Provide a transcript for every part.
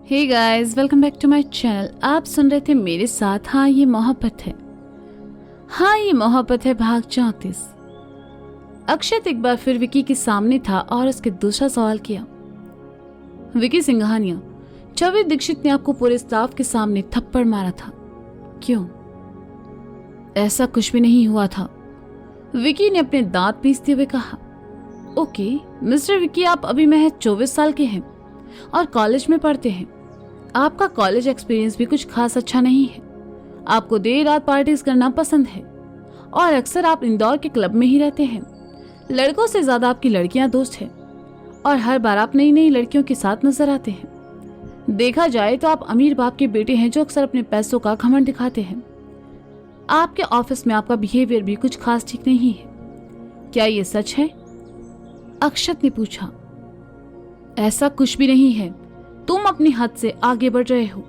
Hey guys, welcome back to my channel. आप सुन रहे थे मेरे साथ हाँ ये मोहब्बत है। हाँ ये मोहब्बत है भाग 34। अक्षत एक बार फिर विकी के सामने था और उसके दूसरा सवाल किया। विकी सिंघानिया, छवि दीक्षित ने आपको पूरे स्टाफ के सामने थप्पड़ मारा था, क्यों? ऐसा कुछ भी नहीं हुआ था, विकी ने अपने दांत पीसते हुए कहा। ओके मिस्टर विकी, आप अभी महज 24 साल के हैं और कॉलेज में पढ़ते हैं। आपका कॉलेज एक्सपीरियंस भी कुछ खास अच्छा नहीं है। आपको देर रात पार्टीज करना पसंद है और अक्सर आप इंदौर के क्लब में ही रहते हैं। लड़कों से ज्यादा आपकी लड़कियां दोस्त हैं और हर बार आप नई नई लड़कियों के साथ नजर आते हैं। देखा जाए तो आप अमीर बाप के बेटे हैं जो अक्सर अपने पैसों का घमंड दिखाते हैं। आपके ऑफिस में आपका बिहेवियर भी कुछ खास ठीक नहीं है, क्या ये सच है? अक्षत ने पूछा। ऐसा कुछ भी नहीं है, तुम अपनी हद से आगे बढ़ रहे हो,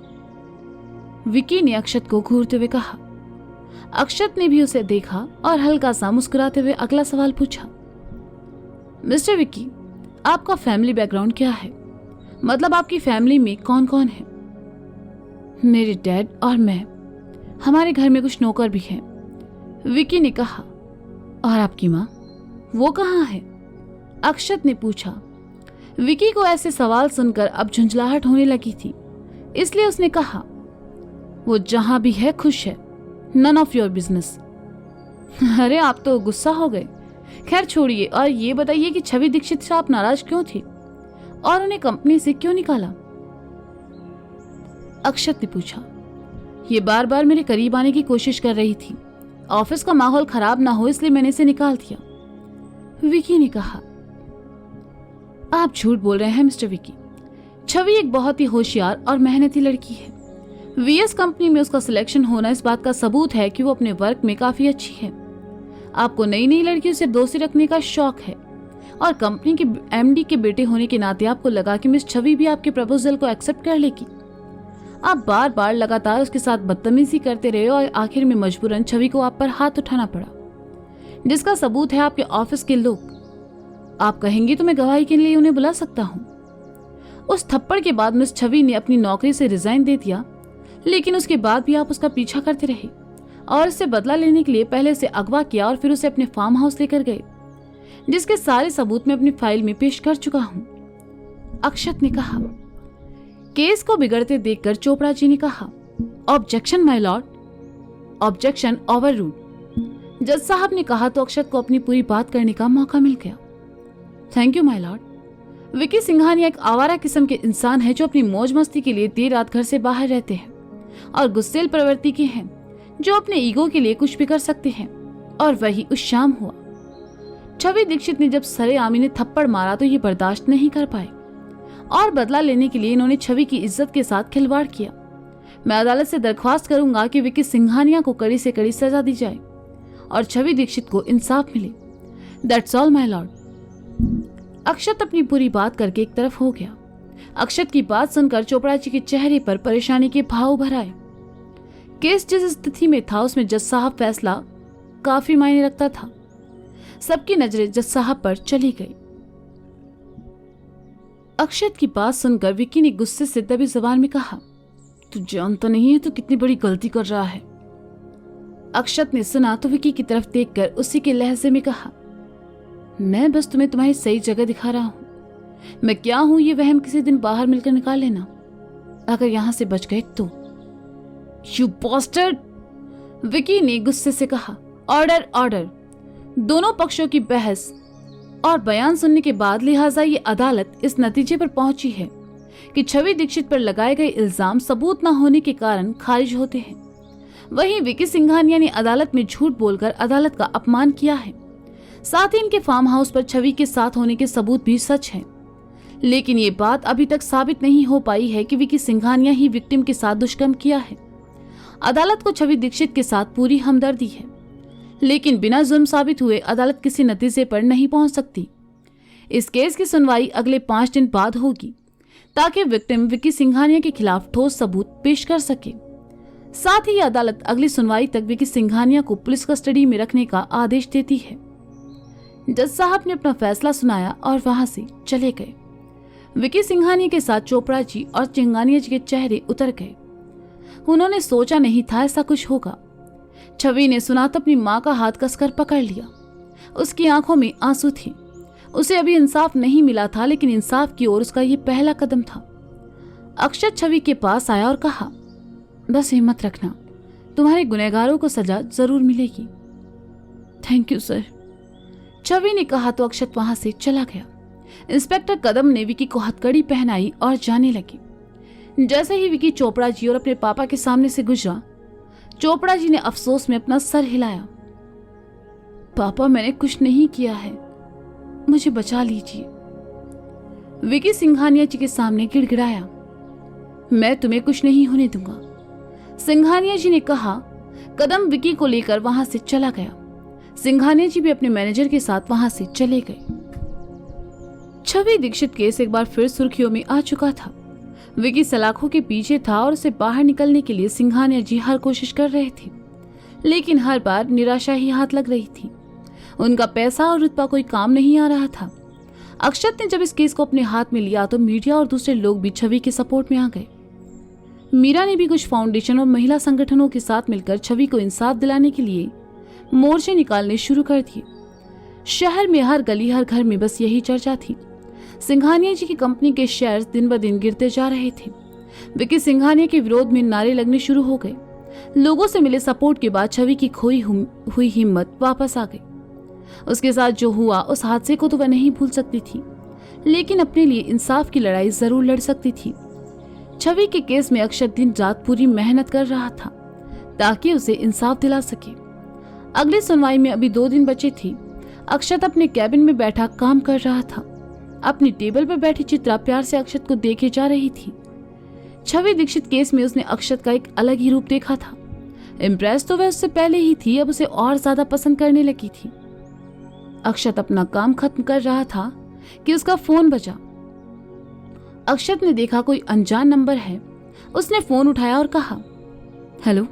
विकी ने अक्षत को घूरते हुए कहा। अक्षत ने भी उसे देखा और हल्का सा मुस्कुराते हुए अगला सवाल पूछा। मिस्टर विकी, आपका फैमिली बैकग्राउंड क्या है? मतलब आपकी फैमिली में कौन कौन है? मेरे डैड और मैं, हमारे घर में कुछ नौकर भी हैं, विकी ने कहा। और आपकी माँ, वो कहाँ है? अक्षत ने पूछा। विकी को ऐसे सवाल सुनकर अब झुंझलाहट होने लगी थी, इसलिए उसने कहा, वो जहां भी है खुश है, नन ऑफ योर बिजनेस। अरे आप तो गुस्सा हो गए। खैर छोड़िए और ये बताइए कि छवि दीक्षित से आप नाराज क्यों थी और उन्हें कंपनी से क्यों निकाला? अक्षत ने पूछा। ये बार बार मेरे करीब आने की कोशिश कर रही थी, ऑफिस का माहौल खराब ना हो इसलिए मैंने इसे निकाल दिया, विकी ने कहा। आप झूठ बोल रहे हैं मिस्टर विकी। छवि एक बहुत ही होशियार और मेहनती लड़की है। वीएस कंपनी में उसका सिलेक्शन होना इस बात का सबूत है कि वो अपने वर्क में काफी अच्छी है। आपको नई नई लड़कियों से दोस्ती रखने का शौक है और कंपनी के एमडी के बेटे होने के नाते आपको लगा कि मिस छवि भी आपके प्रपोजल को एक्सेप्ट कर लेगी। आप बार बार लगातार उसके साथ बदतमीजी करते रहे और आखिर में मजबूरन छवि को आप पर हाथ उठाना पड़ा, जिसका सबूत है आपके ऑफिस के लोग। आप कहेंगे तो मैं गवाही के लिए उन्हें बुला सकता हूँ। उस थप्पड़ के बाद मिस छवि ने अपनी नौकरी से रिजाइन दे दिया, लेकिन उसके बाद भी आप उसका पीछा करते रहे और इससे बदला लेने के लिए पहले उसे अगवा किया और फिर उसे अपने फार्म हाउस लेकर गए, जिसके सारे सबूत मैं अपनी फाइल में पेश कर चुका हूँ, अक्षत ने कहा। केस को बिगड़ते देखकर चोपड़ा जी ने कहा, objection my Lord. Objection over ruled. जज साहब ने कहा तो अक्षत को अपनी पूरी बात करने का मौका मिल गया। Thank you my Lord. Vicky Singhania एक आवारा किस्म के इंसान है जो अपनी मौज मस्ती के लिए देर रात घर से बाहर रहते हैं और गुस्सेल प्रवृत्ति के हैं, जो अपने ईगो के लिए कुछ भी कर सकते हैं। और वही उस शाम हुआ। छवि दीक्षित ने जब सरेआमी ने थप्पड़ मारा तो ये बर्दाश्त नहीं कर पाए और बदला लेने के लिए इन्होंने छवि की इज्जत के साथ खिलवाड़ किया। मैं अदालत से दरख्वास्त करूंगा कि विकी सिंघानिया को कड़ी से कड़ी सजा दी जाए और छवि दीक्षित को इंसाफ मिले। That's all my lord. Akshat अपनी पूरी बात करके एक तरफ हो गया। अक्षत की बात सुनकर चोपड़ा जी के चेहरे पर परेशानी के भाव उभर आए। केस जिस स्थिति में था उसमें जज साहब फैसला काफी मायने रखता था। सबकी नजरें जज साहब पर चली गई। अक्षत की बात सुनकर विकी ने गुस्से से दबी जुबान में कहा, तू जानता नहीं है तो कितनी बड़ी गलती कर रहा है। अक्षत ने सुना तो विकी की तरफ देखकर उसी के लहजे में कहा, मैं बस तुम्हें तुम्हारी सही जगह दिखा रहा हूं। मैं क्या हूं ये वहम किसी दिन बाहर मिलकर निकाल लेना, अगर यहां से बच गए तो। यू बॉस्टर्ड, विकी ने गुस्से से कहा। Order order. दोनों पक्षों की बहस और बयान सुनने के बाद लिहाजा ये अदालत इस नतीजे पर पहुंची है कि छवि दीक्षित पर लगाए गए इल्जाम सबूत न होने के कारण खारिज होते हैं। वहीं विकी सिंघानिया ने अदालत में झूठ बोलकर अदालत का अपमान किया है। साथ ही इनके फार्म हाउस पर छवि के साथ होने के सबूत भी सच हैं। लेकिन ये बात अभी तक साबित नहीं हो पाई है कि विकी सिंघानिया ही विक्टिम के साथ दुष्कर्म किया है। अदालत को छवि दीक्षित के साथ पूरी हमदर्दी है, लेकिन बिना जुर्म साबित हुए अदालत किसी नतीजे पर नहीं पहुंच सकती। इस केस की सुनवाई अगले 5 दिन बाद होगी ताकि विक्टिम विकी सिंघानिया के खिलाफ ठोस सबूत पेश कर सके। साथ ही अदालत अगली सुनवाई तक विकी सिंघानिया को पुलिस कस्टडी में रखने का आदेश देती है। जज साहब ने अपना फैसला सुनाया और वहां से चले गए। विकी सिंघानिया के साथ चोपड़ा जी और चिंगानिया जी के चेहरे उतर गए। उन्होंने सोचा नहीं था ऐसा कुछ होगा। छवि ने सुना तो अपनी माँ का हाथ कसकर पकड़ लिया। उसकी आंखों में आंसू थे। उसे अभी इंसाफ नहीं मिला था, लेकिन इंसाफ की ओर उसका ये पहला कदम था। अक्षत छवि के पास आया और कहा, बस हिम्मत रखना, तुम्हारे गुनहगारों को सजा जरूर मिलेगी। थैंक यू सर, छवि ने कहा तो अक्षत वहां से चला गया। इंस्पेक्टर कदम ने विकी को हथकड़ी पहनाई और जाने लगी। जैसे ही विकी चोपड़ा जी और अपने पापा के सामने से गुजरा, चोपड़ा जी ने अफसोस में अपना सर हिलाया। पापा, मैंने कुछ नहीं किया है, मुझे बचा लीजिए। विकी सिंघानिया जी के सामने गिड़गिड़ाया। मैं तुम्हें कुछ नहीं होने दूंगा, सिंघानिया जी ने कहा। कदम विकी को लेकर वहां से चला गया। सिंघानिया जी भी अपने मैनेजर के साथ वहां से चले गए। छवि दीक्षित केस एक बार फिर सुर्खियों में आ चुका था। विकी सलाखों के पीछे था और उसे बाहर निकलने के लिए सिंघानिया जी हर कोशिश कर रहे थे, लेकिन हर बार निराशा ही हाथ लग रही थी। उनका पैसा और रुतबा कोई काम नहीं आ रहा था। अक्षत ने जब इस केस को अपने हाथ में लिया तो मीडिया और दूसरे लोग भी छवि के सपोर्ट में आ गए। मीरा ने भी कुछ फाउंडेशन और महिला संगठनों के साथ मिलकर छवि को इंसाफ दिलाने के लिए मोर्चे निकालने शुरू कर दिए। शहर में हर गली हर घर में बस यही चर्चा थी। सिंघानिया जी की कंपनी के शेयर्स दिन ब दिन गिरते जा रहे थे। विकी सिंघानिया के विरोध में नारे लगने शुरू हो गए। लोगों से मिले सपोर्ट के बाद छवि की खोई हुई हिम्मत वापस आ गई। उसके साथ जो हुआ उस हादसे को तो वह नहीं भूल सकती थी, लेकिन अपने लिए इंसाफ की लड़ाई जरूर लड़ सकती थी। छवि के केस में अक्षत दिन रात पूरी मेहनत कर रहा था ताकि उसे इंसाफ दिला सके। अगली सुनवाई में अभी 2 दिन बचे थे। अक्षत अपने कैबिन में बैठा काम कर रहा था। अपनी टेबल पर बैठी चित्रा प्यार से अक्षत को देखे जा रही थी। छवि दीक्षित केस में उसने अक्षत का एक अलग ही रूप देखा था। इम्प्रेस तो वह उससे पहले ही थी, अब उसे और ज्यादा पसंद करने लगी थी। अक्षत अपना काम खत्म कर रहा था कि उसका फोन बजा। अक्षत ने देखा कोई अनजान नंबर है। उसने फोन उठाया और कहा, हेलो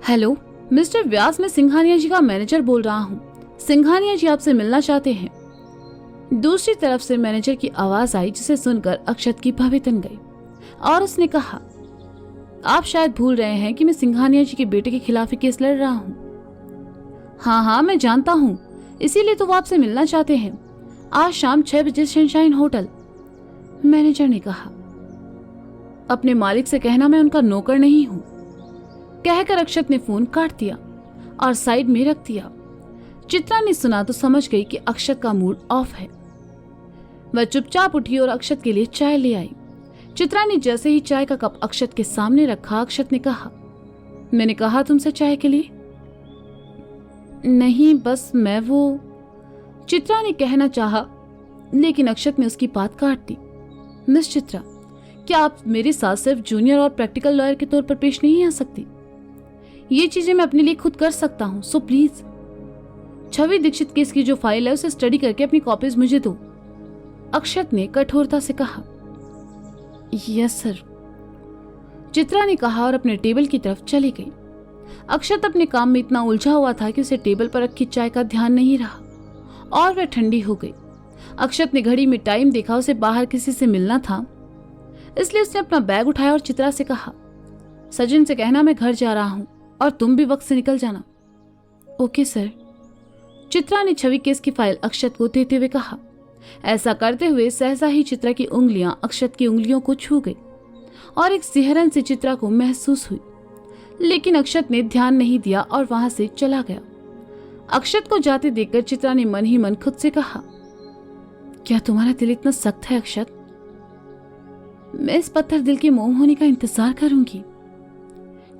हेलो मिस्टर व्यास, मैं सिंघानिया जी का मैनेजर बोल रहा हूँ। सिंघानिया जी आपसे मिलना चाहते हैं। दूसरी तरफ से मैनेजर की आवाज आई, जिसे सुनकर अक्षत की भवें तन गई और उसने कहा, आप शायद भूल रहे हैं कि मैं सिंघानिया जी के बेटे के खिलाफ ही केस लड़ रहा हूँ। हाँ, मैं जानता हूँ, इसीलिए तो वो आपसे मिलना चाहते हैं। आज शाम 6 बजे सनशाइन होटल, मैनेजर ने कहा। अपने मालिक से कहना मैं उनका नौकर नहीं हूं, कहकर अक्षत ने फोन काट दिया और साइड में रख दिया। चित्रा ने सुना तो समझ गई कि अक्षत का मूड ऑफ है। वह चुपचाप उठी और अक्षत के लिए चाय ले आई। चित्रा ने जैसे ही चाय का कप अक्षत के सामने रखा, अक्षत ने कहा, मैंने कहा तुमसे चाय के लिए। नहीं, बस मैं वो, चित्रा ने कहना चाहा, लेकिन अक्षत ने उसकी बात काट दी। मिस चित्रा, क्या आप मेरे साथ सिर्फ जूनियर और प्रैक्टिकल लॉयर के तौर पर पेश नहीं आ सकती? ये चीजें मैं अपने लिए खुद कर सकता हूँ, so please. Chhavi Dixit case की जो फाइल है उसे स्टडी करके अपनी कॉपीज मुझे दो, अक्षत ने कठोरता से कहा। यस सर, चित्रा ने कहा और अपने टेबल की तरफ चली गई। अक्षत अपने काम में इतना उलझा हुआ था कि उसे टेबल पर रखी चाय का ध्यान नहीं रहा और वह ठंडी हो गई। अक्षत ने घड़ी में टाइम देखा, उसे बाहर किसी से मिलना था, इसलिए उसने अपना बैग उठाया और चित्रा से कहा, सचिन से कहना मैं घर जा रहा हूं और तुम भी वक्त से निकल जाना। ओके सर, चित्रा ने छवि केस की फाइल अक्षत को देते हुए कहा। ऐसा करते हुए सहसा ही चित्रा की उंगलियां अक्षत की उंगलियों को छू गई और एक सिहरन से चित्रा को महसूस हुई, लेकिन अक्षत ने ध्यान नहीं दिया और वहां से चला गया। अक्षत को जाते देखकर चित्रा ने मन ही मन खुद से कहा, क्या तुम्हारा दिल इतना सख्त है अक्षत? मैं इस पत्थर दिल के मोम होने का इंतजार करूंगी।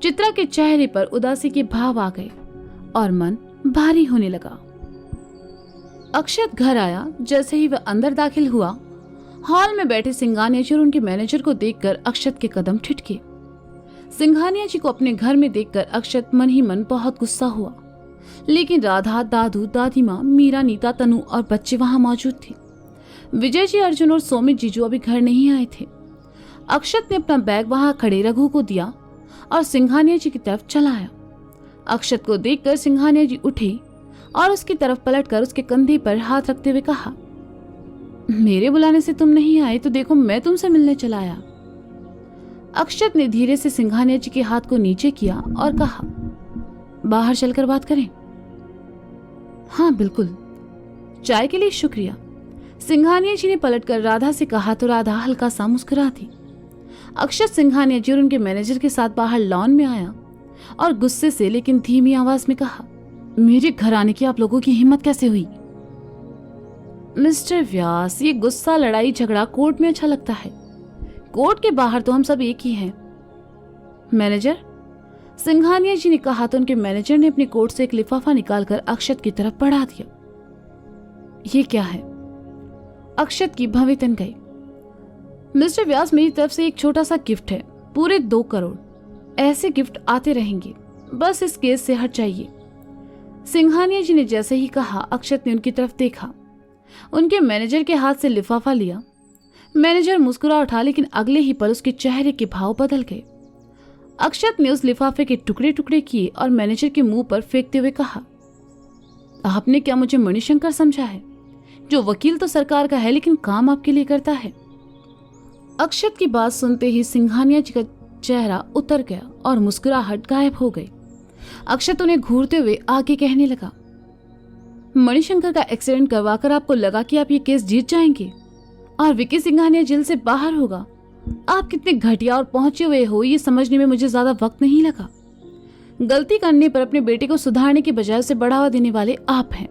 चित्रा के चेहरे पर उदासी के भाव आ गए और मन भारी होने लगा। अक्षत घर आया। जैसे ही वह अंदर दाखिल हुआ, हॉल में बैठे सिंघानिया जी और उनके मैनेजर को देखकर अक्षत के कदम ठिठके। सिंघानिया जी को अपने घर में देखकर अक्षत मन ही मन बहुत गुस्सा हुआ, लेकिन राधा, दादू, दादी माँ, मीरा, नीता, तनु और बच्चे वहां मौजूद थे। विजय जी, अर्जुन और सोमित जीजू अभी घर नहीं आए थे। अक्षत ने अपना बैग वहां खड़े रघु को दिया और सिंघानिया जी की तरफ चला आया। अक्षत को देखकर सिंघानिया जी उठे और उसकी तरफ पलटकर उसके कंधे पर हाथ रखते हुए कहा, मेरे बुलाने से तुम नहीं आए तो देखो मैं तुमसे मिलने चला आया। अक्षत ने धीरे से सिंघानिया जी के हाथ को नीचे किया और कहा, बाहर चलकर बात करें? हाँ बिल्कुल, चाय के लिए शुक्रिया। सिंघानिया जी ने पलटकर राधा से कहा तो राधा हल्का सा मुस्कुरा थी। अक्षत सिंघानिया जी और उनके मैनेजर के साथ बाहर लॉन में आया और गुस्से से लेकिन धीमी आवाज में कहा, मेरे घर आने की आप लोगों की हिम्मत कैसे हुई? मिस्टर व्यास, ये गुस्सा लड़ाई झगड़ा कोर्ट में अच्छा लगता है, कोर्ट के बाहर तो हम सब एक ही हैं। मैनेजर, सिंघानिया जी ने कहा तो उनके मैनेजर ने अपने कोट से एक लिफाफा निकालकर अक्षत की तरफ बढ़ा दिया। ये क्या है? अक्षत की भवें तन गई। मिस्टर व्यास, मेरी तरफ से एक छोटा सा गिफ्ट है, पूरे 2 करोड़। ऐसे गिफ्ट आते रहेंगे, बस इस केस से हट जाइए। सिंघानिया जी ने जैसे ही कहा अक्षत ने उनकी तरफ देखा, उनके मैनेजर के हाथ से लिफाफा लिया। मैनेजर मुस्कुरा उठा लेकिन अगले ही पल उसके चेहरे के भाव बदल गए। अक्षत ने उस लिफाफे के टुकड़े टुकड़े किए और मैनेजर के मुंह पर फेंकते हुए कहा, आपने क्या मुझे मणिशंकर समझा है? जो वकील तो सरकार का है लेकिन काम आपके लिए करता है। अक्षत की बात सुनते ही सिंघानिया जी का चेहरा उतर गया और मुस्कुराहट गायब हो गई। अक्षत उन्हें घूरते हुए आगे कहने लगा, मणिशंकर का एक्सीडेंट करवाकर आपको लगा कि आप ये केस जीत जाएंगे और विकी सिंघानिया जेल से बाहर होगा। आप कितने घटिया और पहुंचे हुए हो ये समझने में मुझे ज्यादा वक्त नहीं लगा। गलती करने पर अपने बेटे को सुधारने के बजाय उसे बढ़ावा देने वाले आप हैं।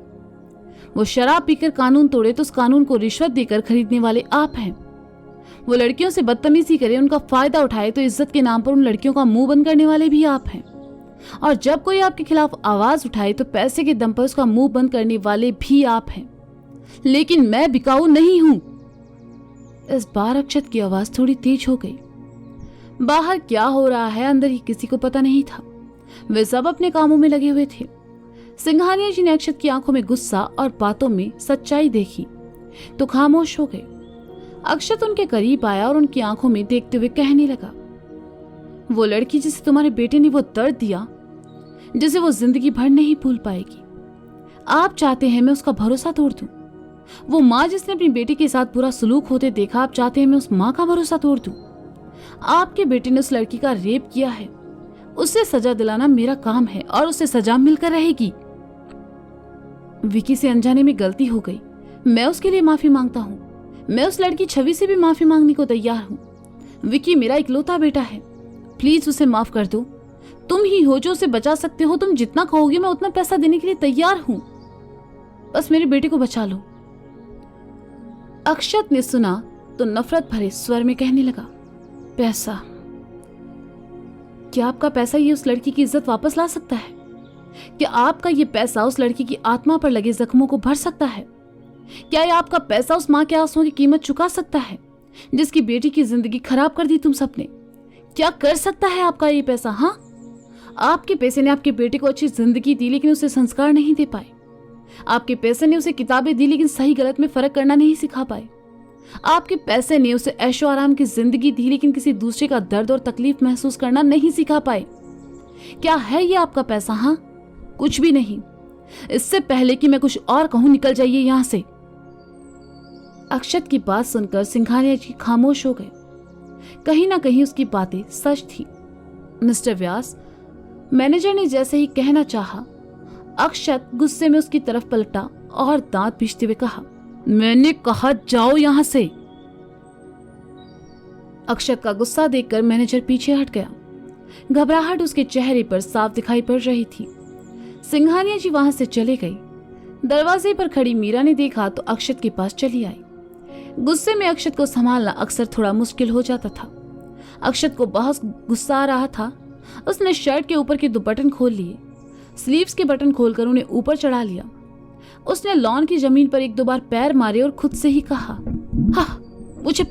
वो शराब पीकर कानून तोड़े तो उस कानून को रिश्वत देकर खरीदने वाले आप हैं। वो लड़कियों से बदतमीजी करे, उनका फायदा उठाए तो इज्जत के नाम पर उन लड़कियों का मुंह बंद करने वाले भी आप हैं। और जब कोई आपके खिलाफ आवाज उठाए तो पैसे के दम पर उसका मुंह बंद करने वाले भी आप हैं। लेकिन मैं बिकाऊ नहीं हूं। इस बार अक्षत की आवाज थोड़ी तेज हो गई। बाहर क्या हो रहा है अंदर ही किसी को पता नहीं था। वे सब अपने कामों में लगे हुए थे। सिंघानिया जी ने अक्षत की आंखों में गुस्सा और बातों में सच्चाई देखी तो खामोश हो गए। अक्षत उनके करीब आया और उनकी आंखों में देखते हुए कहने लगा, वो लड़की जिसे तुम्हारे बेटे ने वो दर्द दिया जिसे वो जिंदगी भर नहीं भूल पाएगी, आप चाहते हैं मैं उसका भरोसा तोड़ दूं? वो माँ जिसने अपनी बेटी के साथ बुरा सलूक होते देखा, आप चाहते हैं मैं उस माँ का भरोसा तोड़ दूं? आपके बेटे ने उस लड़की का रेप किया है, उसे सजा दिलाना मेरा काम है और उसे सजा मिलकर रहेगी। विकी से अनजाने में गलती हो गई, मैं उसके लिए माफी मांगता हूँ। मैं उस लड़की छवि से भी माफी मांगने को तैयार हूँ। विकी मेरा इकलौता बेटा है, प्लीज उसे माफ कर दो। तुम ही हो जो उसे बचा सकते हो। तुम जितना कहोगे मैं उतना पैसा देने के लिए तैयार हूँ, बस मेरे बेटे को बचा लो। अक्षत ने सुना तो नफरत भरे स्वर में कहने लगा, पैसा? क्या आपका पैसा ये उस लड़की की इज्जत वापस ला सकता है? क्या आपका ये पैसा उस लड़की की आत्मा पर लगे जख्मों को भर सकता है? क्या ये आपका पैसा उस माँ के आंसुओं की कीमत चुका सकता है जिसकी बेटी की जिंदगी खराब कर दी तुम सबने? क्या कर सकता है आपका ये पैसा? हाँ, आपके पैसे ने आपके बेटे को अच्छी जिंदगी दी लेकिन उसे संस्कार नहीं दे पाए। आपके पैसे ने उसे किताबें दी लेकिन सही गलत में फर्क करना नहीं सिखा पाए। आपके पैसे ने उसे ऐशो आराम की जिंदगी दी लेकिन किसी दूसरे का दर्द और तकलीफ महसूस करना नहीं सिखा पाए। क्या है ये आपका पैसा? हाँ, कुछ भी नहीं। इससे पहले कि मैं कुछ और कहूं, निकल जाइए यहां से। अक्षत की बात सुनकर सिंघानिया जी खामोश हो गए। कहीं ना कहीं उसकी बातें सच थी। मिस्टर व्यास, मैनेजर ने जैसे ही कहना चाहा, अक्षत गुस्से में उसकी तरफ पलटा और दांत पीसते हुए कहा, मैंने कहा जाओ यहां से। अक्षत का गुस्सा देखकर मैनेजर पीछे हट गया। घबराहट उसके चेहरे पर साफ दिखाई पड़ रही थी। सिंघानिया जी वहां से चले गई। दरवाजे पर खड़ी मीरा ने देखा तो अक्षत के पास चली आई। गुस्से में अक्षत को संभालना अक्सर थोड़ा मुश्किल हो जाता था। अक्षत को बहुत गुस्सा आ रहा था। उसने शर्ट के ऊपर के 2 बटन खोल लिए, स्लीव्स के बटन खोलकर उन्हें ऊपर चढ़ा लिया। उसने लॉन की जमीन पर 1-2 बार पैर मारे और खुद से ही कहा, हाँ, मुझे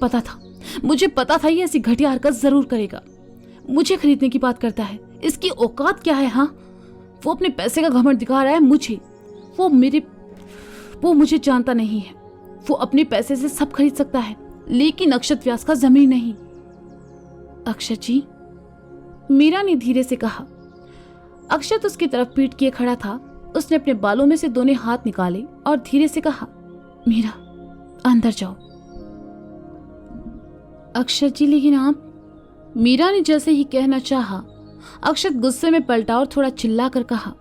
पता था ये ऐसी घटिया हरकत जरूर करेगा। मुझे खरीदने की बात करता है, इसकी औकात क्या है? हाँ, वो अपने पैसे का घमंड दिखा रहा है मुझे। वो मुझे जानता नहीं है। वो अपने पैसे से सब खरीद सकता है लेकिन अक्षत व्यास का जमीन नहीं। अक्षत जी, मीरा ने धीरे से कहा। अक्षत उसकी तरफ पीट किए खड़ा था। उसने अपने बालों में से दोनों हाथ निकाले और धीरे से कहा, मीरा, अंदर जाओ। अक्षत जी, लेकिन आप, मीरा ने जैसे ही कहना चाहा, अक्षत गुस्से में पलटा और थोड़ा चिल्लाकर कहा,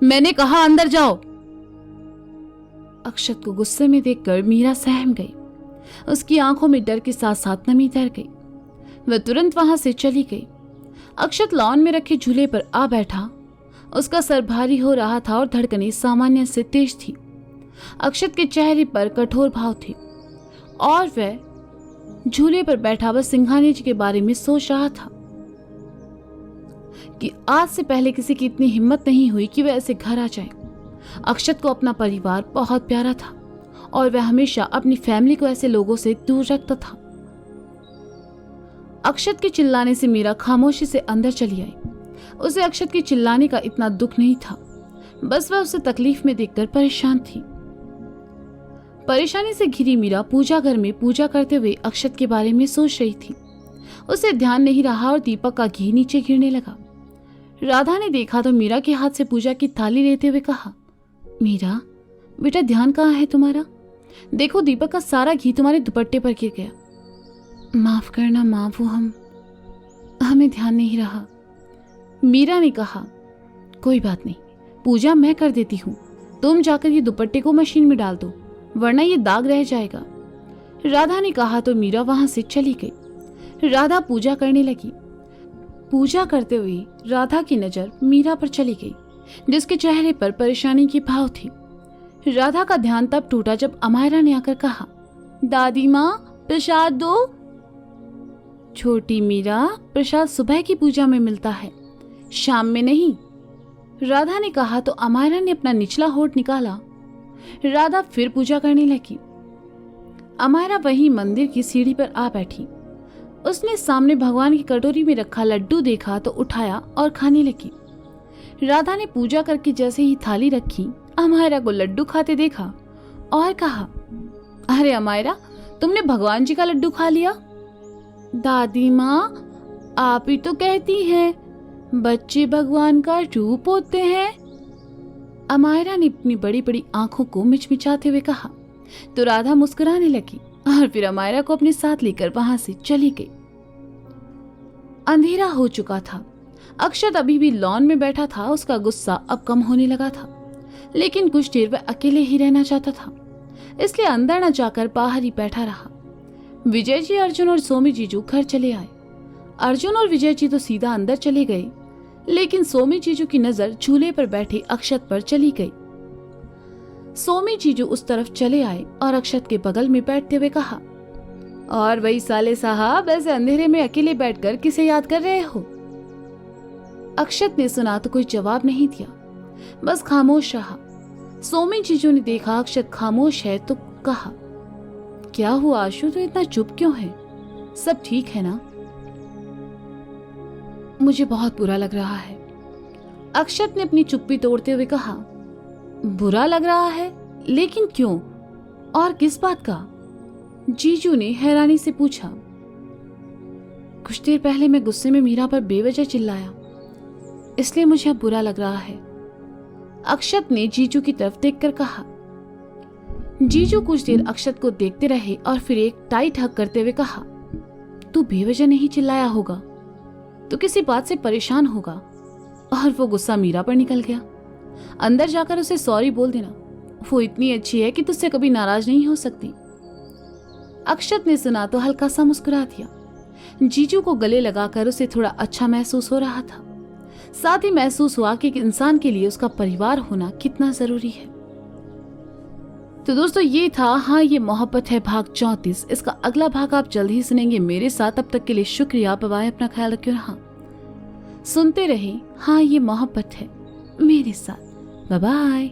मैंने कहा अंदर जाओ। अक्षत को गुस्से में देखकर मीरा सहम गई। उसकी आंखों में डर के साथ साथ नमी तैर गई। वह तुरंत वहां से चली गई। अक्षत लॉन में रखे झूले पर आ बैठा। उसका सर भारी हो रहा था और धड़कनें सामान्य से तेज थी। अक्षत के चेहरे पर कठोर भाव थे और वह झूले पर बैठा वह सिंघानिया जी के बारे में सोच रहा था कि आज से पहले किसी की इतनी हिम्मत नहीं हुई कि वह ऐसे घर आ जाए। अक्षत को अपना परिवार बहुत प्यारा था और वह हमेशा अपनी फैमिली को ऐसे लोगों से दूर रखता था। अक्षत के चिल्लाने से मीरा खामोशी से अंदर चली आई। उसे अक्षत के चिल्लाने का इतना दुख नहीं था, बस वह उसे तकलीफ में देखकर परेशान थी। परेशानी से घिरी मीरा पूजा घर में पूजा करते हुए अक्षत के बारे में सोच रही थी। उसे ध्यान नहीं रहा और दीपक का घी नीचे गिरने लगा। राधा ने देखा तो मीरा के हाथ से पूजा की थाली लेते हुए कहा, मीरा बेटा, ध्यान कहाँ है तुम्हारा? देखो, दीपक का सारा घी तुम्हारे दुपट्टे पर गिर गया। माफ करना माँ, वो हमें ध्यान नहीं रहा। मीरा ने कहा, कोई बात नहीं, पूजा मैं कर देती हूँ। तुम जाकर ये दुपट्टे को मशीन में डाल दो, वरना ये दाग रह जाएगा। राधा ने कहा तो मीरा वहां से चली गई। राधा पूजा करने लगी। पूजा करते हुए राधा की नजर मीरा पर चली गई, जिसके चेहरे पर परेशानी की भाव थी। राधा का ध्यान तब टूटा जब अमायरा ने आकर कहा, दादी माँ, प्रसाद दो। छोटी मीरा, प्रसाद सुबह की पूजा में मिलता है, शाम में नहीं। राधा ने कहा तो अमायरा ने अपना निचला होठ निकाला। राधा फिर पूजा करने लगी। अमायरा वहीं मंदिर की सीढ़ी पर आ बैठी। उसने सामने भगवान की कटोरी में रखा लड्डू देखा तो उठाया और खाने लगी। राधा ने पूजा करके जैसे ही थाली रखी, अमायरा को लड्डू खाते देखा और कहा, अरे अमायरा, तुमने भगवान जी का लड्डू खा लिया? दादी माँ, आप ही तो कहती हैं बच्चे भगवान का रूप होते हैं। अमायरा ने अपनी बड़ी बड़ी आंखों को मिचमिचाते हुए कहा तो राधा मुस्कुराने लगी और फिर अमायरा को अपने साथ लेकर वहां से चली गई। अंधेरा हो चुका था। अक्षत अभी भी लॉन में बैठा था। उसका गुस्सा अब कम होने लगा था, लेकिन कुछ देर वह अकेले ही रहना चाहता था, इसलिए अंदर न जाकर बाहर ही बैठा रहा। विजय जी, अर्जुन और सोमी जीजू घर चले आए। अर्जुन और विजय जी तो सीधा अंदर चले गए, लेकिन सोमी जीजू की नजर झूले पर बैठे अक्षत पर चली गई। सोमी जीजू उस तरफ चले आए और अक्षत के बगल में बैठते हुए कहा, और वही साले साहब, ऐसे अंधेरे में अकेले बैठकर किसे याद कर रहे हो? अक्षत ने सुना तो कोई जवाब नहीं दिया, बस खामोश रहा। सोमी जीजू ने देखा अक्षत खामोश है तो कहा, क्या हुआ आशु, तो इतना चुप क्यों है? सब ठीक है ना? मुझे बहुत बुरा लग रहा है। अक्षत ने अपनी चुप्पी तोड़ते हुए कहा, बुरा लग रहा है? लेकिन क्यों और किस बात का? जीजू ने हैरानी से पूछा। कुछ देर पहले मैं गुस्से में मीरा पर बेवजह चिल्लाया, इसलिए मुझे अब बुरा लग रहा है। अक्षत ने जीजू की तरफ देखकर कहा। जीजू कुछ देर अक्षत को देखते रहे और फिर एक टाइट हक करते हुए कहा, तू बेवजह नहीं चिल्लाया होगा, तो किसी बात से परेशान होगा। और वो गुस्सा मीरा पर निकल गया। अंदर जाकर उसे सॉरी बोल देना, वो इतनी अच्छी है कि तुझसे कभी नाराज नहीं हो सकती। अक्षत ने सुना तो हल्का सा मुस्कुरा दिया। जीजू को गले लगाकर उसे थोड़ा अच्छा महसूस हो रहा था। साथ ही महसूस हुआ कि एक इंसान के लिए उसका परिवार होना कितना जरूरी है। तो दोस्तों, ये था हाँ ये मोहब्बत है भाग 34। इसका अगला भाग आप जल्द ही सुनेंगे मेरे साथ। तब तक के लिए शुक्रिया। बाय, अपना ख्याल रखिए और हाँ सुनते रहे हाँ ये मोहब्बत है मेरे साथ। बाय।